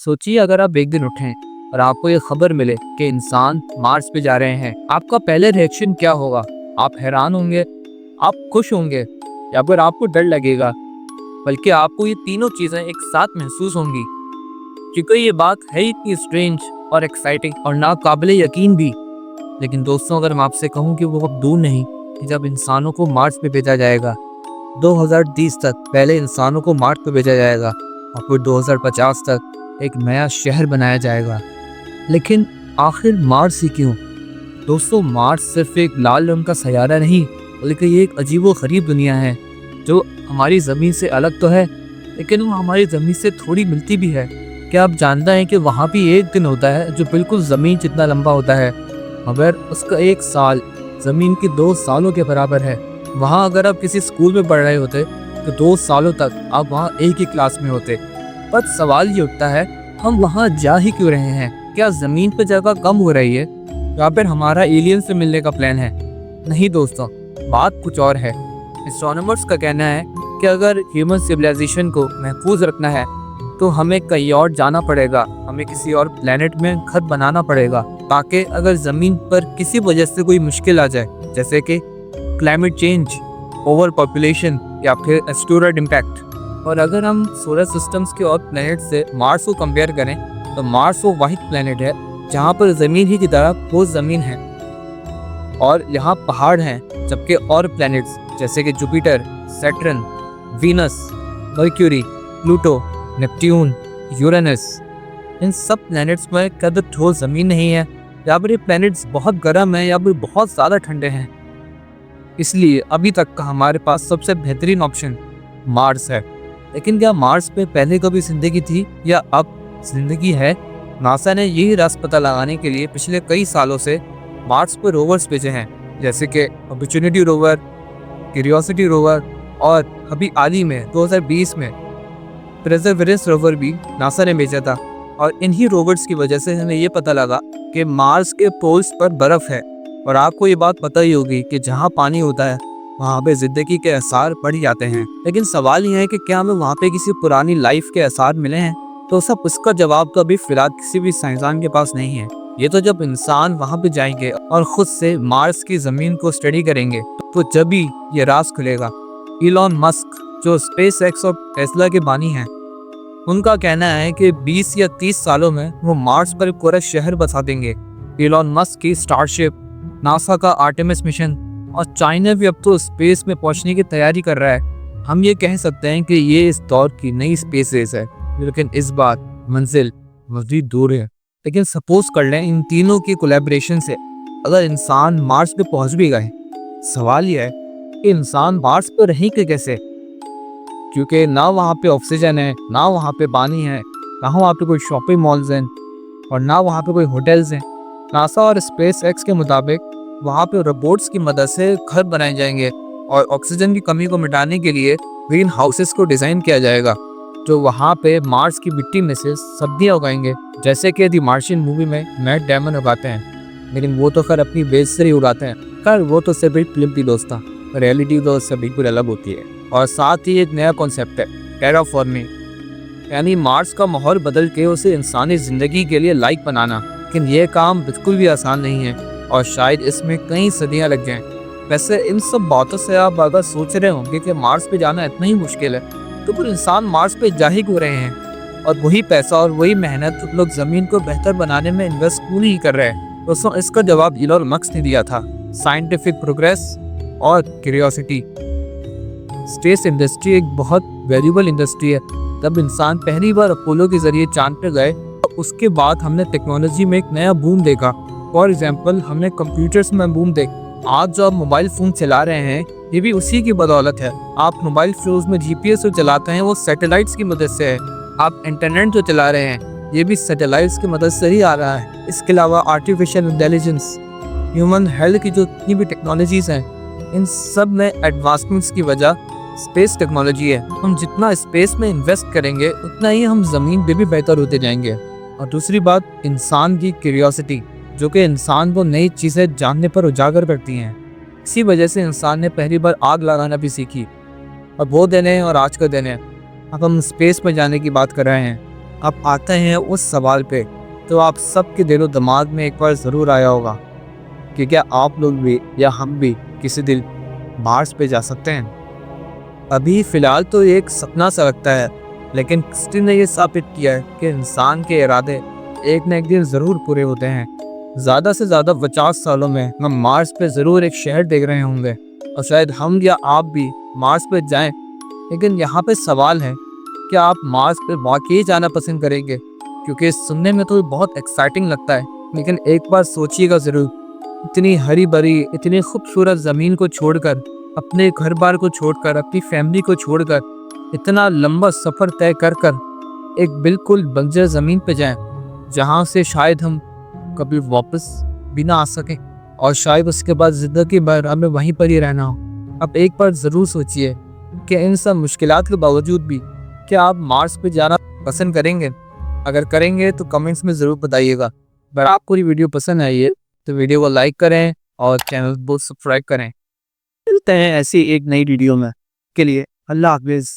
सोचिए अगर आप एक दिन उठें और आपको ये खबर मिले कि इंसान मार्स पे जा रहे हैं, आपका पहले रिएक्शन क्या होगा? आप हैरान होंगे, आप खुश होंगे, या फिर आपको डर लगेगा? बल्कि आपको ये तीनों चीजें एक साथ महसूस होंगी, क्योंकि ये बात है ही इतनी स्ट्रेंज और एक्साइटिंग और नाकाबिले यकीन भी। लेकिन दोस्तों, अगर मैं आपसे कहूँ कि वो अब दूर नहीं कि जब इंसानों को मार्स पे भेजा जाएगा, 2030 तक पहले इंसानों को मार्स पे भेजा जाएगा और फिर 2050 तक एक नया शहर बनाया जाएगा। लेकिन आखिर मार्स ही क्यों? दोस्तों, मार्स सिर्फ एक लाल रंग का सैयारा नहीं, बल्कि ये एक अजीबो गरीब दुनिया है जो हमारी ज़मीन से अलग तो है, लेकिन वो हमारी ज़मीन से थोड़ी मिलती भी है। क्या आप जानते हैं कि वहाँ भी एक दिन होता है जो बिल्कुल ज़मीन जितना लंबा होता है, मगर उसका एक साल ज़मीन के 2 सालों के बराबर है। वहाँ अगर आप किसी स्कूल में पढ़ रहे होते तो 2 सालों तक आप वहाँ एक ही क्लास में होते। पर सवाल ये उठता है, हम वहाँ जा ही क्यों रहे हैं? क्या ज़मीन पर जगह कम हो रही है या फिर हमारा एलियन से मिलने का प्लान है? नहीं दोस्तों, बात कुछ और है। एस्ट्रोनॉमर्स का कहना है कि अगर ह्यूमन सिविलाइजेशन को महफूज रखना है तो हमें कहीं और जाना पड़ेगा, हमें किसी और प्लेनेट में घर बनाना पड़ेगा, ताकि अगर ज़मीन पर किसी वजह से कोई मुश्किल आ जाए, जैसे कि क्लाइमेट चेंज, ओवर पॉपुलेशन या फिर एस्टेरॉयड इम्पैक्ट। और अगर हम सोलर सिस्टम्स के और प्लेनेट से मार्स को कंपेयर करें तो मार्स वो वाहिद प्लेनेट है जहाँ पर ज़मीन ही की तरह ठोस ज़मीन है और यहाँ पहाड़ हैं, जबकि और प्लैनेट्स जैसे कि Jupiter, Saturn, Venus, Mercury, Pluto, Neptune, Uranus, इन सब प्लैनेट्स में कद ठोस ज़मीन नहीं है, या फिर ये प्लैनेट्स बहुत गर्म हैं या फिर बहुत ज़्यादा ठंडे हैं। इसलिए अभी तक का हमारे पास सबसे बेहतरीन ऑप्शन मार्स है। लेकिन क्या मार्स पे पहले कभी ज़िंदगी थी या अब ज़िंदगी है? नासा ने यही राज पता लगाने के लिए पिछले कई सालों से मार्स पर रोवर्स भेजे हैं, जैसे कि अपॉर्चुनिटी रोवर, क्यूरियोसिटी रोवर और अभी हाल ही में 2020 में परसेवरेंस रोवर भी नासा ने भेजा था। और इन्हीं रोवर्स की वजह से हमें ये पता लगा कि मार्स के पोल्स पर बर्फ़ है। और आपको ये बात पता ही होगी कि जहाँ पानी होता है वहाँ पे ज़िंदगी के आसार बढ़ जाते हैं। लेकिन सवाल ये है कि क्या हमें वहाँ पे किसी पुरानी लाइफ के आसार मिले हैं? तो सब उसका जवाब तो अभी फिलहाल किसी भी साइंसदान के पास नहीं है। ये तो जब इंसान वहाँ पे जाएंगे और खुद से मार्स की ज़मीन को स्टडी करेंगे तो जब भी ये राज खुलेगा। इलॉन मस्क, जो स्पेस एक्स और टेस्ला के बानी हैं, उनका कहना है कि 20 या 30 सालों में वो मार्स पर पूरा शहर बसा देंगे। इलॉन मस्क की स्टारशिप, नासा का आर्टेमिस मिशन और चाइना भी अब तो स्पेस में पहुंचने की तैयारी कर रहा है। हम ये कह सकते हैं कि ये इस दौर की नई स्पेस रेस है, लेकिन इस बार मंजिल मज़ीद दूर है। लेकिन सपोज कर लें इन तीनों की कोलैबोरेशन से अगर इंसान मार्स पे पहुंच भी गए, सवाल यह है कि इंसान मार्स पर रहेंगे कैसे? क्योंकि ना वहाँ पे ऑक्सीजन है, ना वहाँ पे पानी है, ना वहाँ पे कोई शॉपिंग मॉल्स हैं और ना वहाँ पे कोई होटल्स हैं। नासा और स्पेस एक्स के मुताबिक वहाँ पे रोबोट्स की मदद से घर बनाए जाएंगे और ऑक्सीजन की कमी को मिटाने के लिए ग्रीन हाउसेस को डिज़ाइन किया जाएगा, जो वहाँ पे मार्स की मिट्टी में से सब्जियाँ उगाएंगे, जैसे कि दी मार्शियन मूवी में मैट डेमन उगाते हैं। लेकिन वो तो खैर अपनी बेस से ही उगाते हैं, खैर वो तो सिर्फ एक फिल्म थी दोस्ता, रियलिटी तो उससे बिल्कुल अलग होती है। और साथ ही एक नया कॉन्सेप्ट है टेराफॉर्मिंग, यानी मार्स का माहौल बदल के उसे इंसानी ज़िंदगी के लिए लायक बनाना। लेकिन ये काम बिल्कुल भी आसान नहीं है और शायद इसमें कई सदियाँ लग जाएँ। वैसे इन सब बातों से आप अगर सोच रहे होंगे कि मार्स पे जाना इतना ही मुश्किल है, तो फिर इंसान मार्स पे जा ही क्यों रहे हैं? और वही पैसा और वही मेहनत लोग ज़मीन को बेहतर बनाने में इन्वेस्ट क्यों नहीं कर रहे हैं? दोस्तों, इसका जवाब इलॉन मस्क ने दिया था, साइंटिफिक प्रोग्रेस और क्यूरियोसिटी। स्पेस इंडस्ट्री एक बहुत वैल्यूबल इंडस्ट्री है। तब इंसान पहली बार अपोलो के जरिए चांद पर गए, उसके बाद हमने टेक्नोलॉजी में एक नया बूम देखा। फॉर एग्जाम्पल, हमने कंप्यूटर्स में बूम देखा। आज जो आप मोबाइल फ़ोन चला रहे हैं, ये भी उसी की बदौलत है। आप मोबाइल फ़ोन्स में जीपीएस जो चलाते हैं वो सैटेलाइट्स की मदद से है। आप इंटरनेट जो चला रहे हैं, ये भी सैटेलाइट्स की मदद से ही आ रहा है। इसके अलावा आर्टिफिशियल इंटेलिजेंस, ह्यूमन हेल्थ की जो जितनी भी टेक्नोलॉजीज़ हैं, इन सब में एडवांसमेंट्स की वजह स्पेस टेक्नोलॉजी है। हम जितना स्पेस में इन्वेस्ट करेंगे उतना ही हम ज़मीन पे भी बेहतर होते जाएंगे। और दूसरी बात, इंसान की क्यूरियोसिटी, जो कि इंसान को नई चीज़ें जानने पर उजागर करती हैं। इसी वजह से इंसान ने पहली बार आग लगाना भी सीखी। और वो दिन है और आज का दिन है, अब हम स्पेस में जाने की बात कर रहे हैं। अब आते हैं उस सवाल पे तो आप सबके दिलो दिमाग में एक बार ज़रूर आया होगा कि क्या आप लोग भी या हम भी किसी दिन मार्स पे जा सकते हैं। अभी फ़िलहाल तो ये एक सपना सा लगता है, लेकिन किसी ने ये साबित किया है कि इंसान के इरादे एक न एक दिन ज़रूर पूरे होते हैं। ज़्यादा से ज़्यादा 50 सालों में हम मार्स पे ज़रूर एक शहर देख रहे होंगे और शायद हम या आप भी मार्स पे जाएं। लेकिन यहाँ पे सवाल है, क्या आप मार्स पे वाकई जाना पसंद करेंगे? क्योंकि सुनने में तो बहुत एक्साइटिंग लगता है, लेकिन एक बार सोचिएगा ज़रूर, इतनी हरी भरी, इतनी खूबसूरत ज़मीन को छोड़कर, अपने घर बार को छोड़कर, अपनी फैमिली को छोड़कर, इतना लंबा सफ़र तय कर कर एक बिल्कुल बंजर ज़मीन पे जाएं, जहाँ से शायद हम कभी वापस भी ना आ सकें और शायद उसके बाद ज़िंदगी भर हमें वहीं पर ही रहना हो। अब एक बार ज़रूर सोचिए कि इन सब मुश्किलात के बावजूद भी क्या आप मार्स पे जाना पसंद करेंगे? अगर करेंगे तो कमेंट्स में ज़रूर बताइएगा। अगर आपको ये वीडियो पसंद आई है तो वीडियो को लाइक करें और चैनल को सब्सक्राइब करें। मिलते हैं ऐसी एक नई वीडियो में, के लिए अल्लाह हाफिज़।